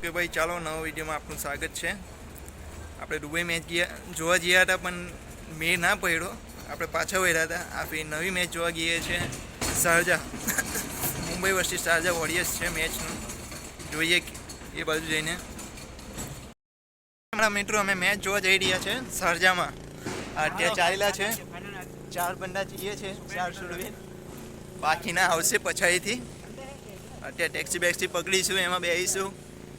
કે ભાઈ ચાલો નવા વિડીયોમાં આપનું સ્વાગત છે. આપણે દુબઈ મેચ જોવા ગયા હતા પણ મેળ ના પડ્યો. આપણે પાછા વળ્યા હતા. આ ફરી નવી મેચ જોવા ગઈએ છીએ શારજા. મુંબઈ વર્સિસ શારજા વોરિયર્સ છે મેચનું. જોઈએ એ બાજુ જઈને. હમણાં મિત્રો અમે મેચ જોવા જઈ રહ્યા છે શારજામાં. અત્યારે ચાલેલા છે 4 બંદા જઈએ છે 400 રૂપિયા. બાકીના આવશે પછાડીથી. અત્યારે ટેક્સી પકડીશું, એમાં બેસીશું,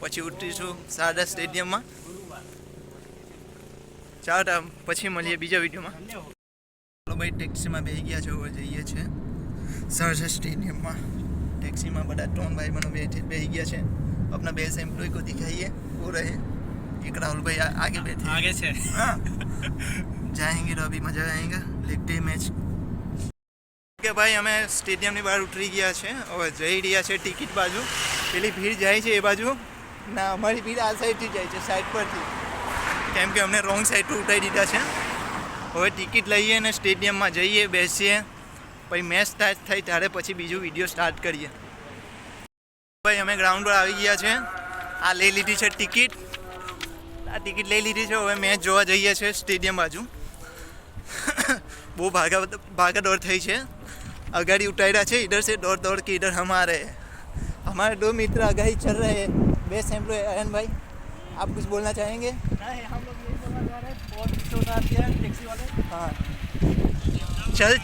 પછી ઉતરીશું શારદા સ્ટેડિયમમાં. ચાલો પછી મળીએ બીજા વિડીયોમાં. ચાલો ભાઈ, ટેક્સીમાં બેસી ગયા છો, જઈએ છીએ શારદા સ્ટેડિયમમાં. ટેક્સીમાં બધા 3 भाई बनो બેસી ગયા છે. अपना बेस एम्प्लॉय को दिखाइए, वो रहे एक राहुल भाई आगे बैठे आगे से. हाँ जाएंगे तो अभी मजा आएगा. देखते हैं मैच. કે ભાઈ અમે સ્ટેડિયમની બહાર ઉતરી ગયા છે. હવે જઈ રહ્યા છે ટિકિટ બાજુ. પેલી ભીડ જાય છે એ બાજુ ના, અમારી ભીડ આ સાઈડથી જાય છે, સાઈડ પરથી, કેમ કે અમને રોંગ સાઈડ પર ઉતારી દીધા છે. હવે ટિકિટ લઈએ ને સ્ટેડિયમમાં જઈએ, બેસીએ, પછી મેચ સ્ટાર્ટ થાય ત્યારે પછી બીજું વિડીયો સ્ટાર્ટ કરીએ. ભાઈ અમે ગ્રાઉન્ડ પર આવી ગયા છે. આ લઈ લીધી છે ટિકિટ. આ ટિકિટ લઈ લીધી છે. હવે મેચ જોવા જઈએ છીએ સ્ટેડિયમ બાજુ. બહુ ભાગા દौड़ થઈ છે. अगाड़ी उतारा છે. इधर से दौड़ के इधर हम आ रहे हैं. हमारे 2 मित्र अगाड़ी चल रहे हैं. बेस्ट एम्प्लॉय अयन भाई, आप कुछ बोलना चाहेंगे? नहीं, हम लोग यही बोलना चाह रहे हैं, बहुत पीछे उतार दिया है टैक्सी वाले. हाँ,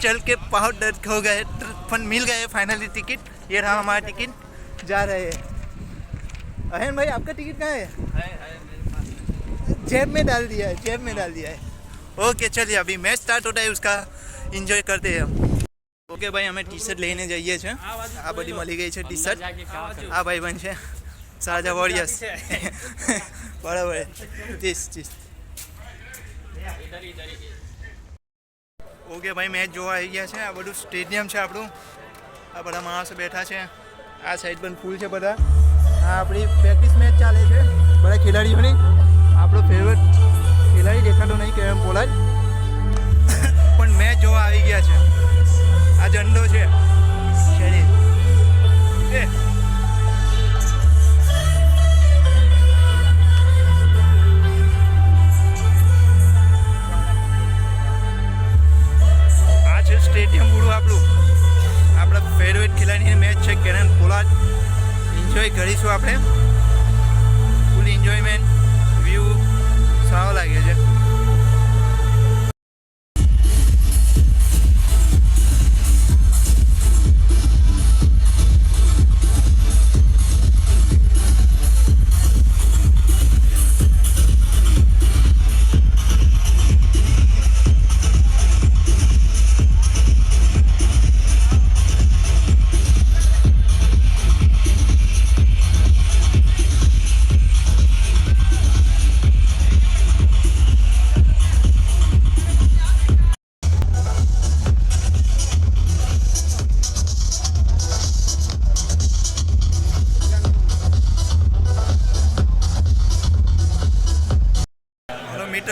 चल के बहुत डर हो गए, फन मिल गए फाइनली टिकट. ये रहा हमारा टिकट. जा रहे हैं. अयन भाई, आपका टिकट कहाँ है? मेरे पास. जेब में डाल दिया है, जेब में डाल दिया है. ओके चलिए, अभी मैच स्टार्ट होता है, उसका एंजॉय करते हैं हम. ઓકે ભાઈ, અમે ટી શર્ટ લઈને જઈએ છીએ. આ બધી મળી ગઈ છે ટી શર્ટ. આ ભાઈ બન છે શારજા વોરિયર્સ. બરાબર. ચીસ. ઓકે ભાઈ, મેચ જોવા આવી ગયા છે. આ બધું સ્ટેડિયમ છે આપણું. આ બધા માણસો બેઠા છે. આ સાઈડ પણ ફૂલ છે બધા. આ આપણી પ્રેક્ટિસ મેચ ચાલે છે બધા ખેલાડીઓની. આપણો ફેવરેટ ખેલાડી દેખાતો નહીં, કેમ પોલાજ, પણ મેચ જોવા આવી ગયા છે. આ ઝંડો છે શરીર. આ છે સ્ટેડિયમ પૂરું આપણું. આપણા ફેવરેટ ખેલાડીની મેચ છે કેરન પોલાર્ડ. એન્જોય કરીશું આપણે. ફૂલ એન્જોયમેન્ટ. વ્યૂ સારો લાગે છે.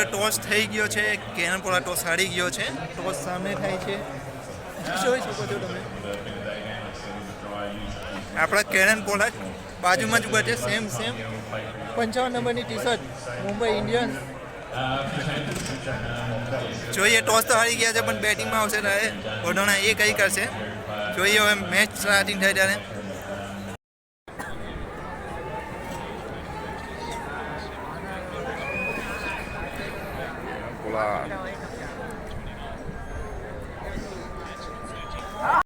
ટોસ થઈ ગયો છે. કેરન પોલાર્ડ ટોસ હારી ગયો છે. ટોસ સામે થાય છે, જોઈ શકો છો તમે. આપણા કેરન પોલાર્ડ બાજુમાં જ ઉભા છે. સેમ 55 નંબરની ટી શર્ટ, મુંબઈ ઇન્ડિયન્સ. જોઈએ, ટોસ તો હારી ગયા છે પણ બેટિંગમાં આવશે ત્યારે વડોણા એ કંઈ કરશે. જોઈએ હવે મેચ સ્ટાર્ટિંગ થાય ત્યારે.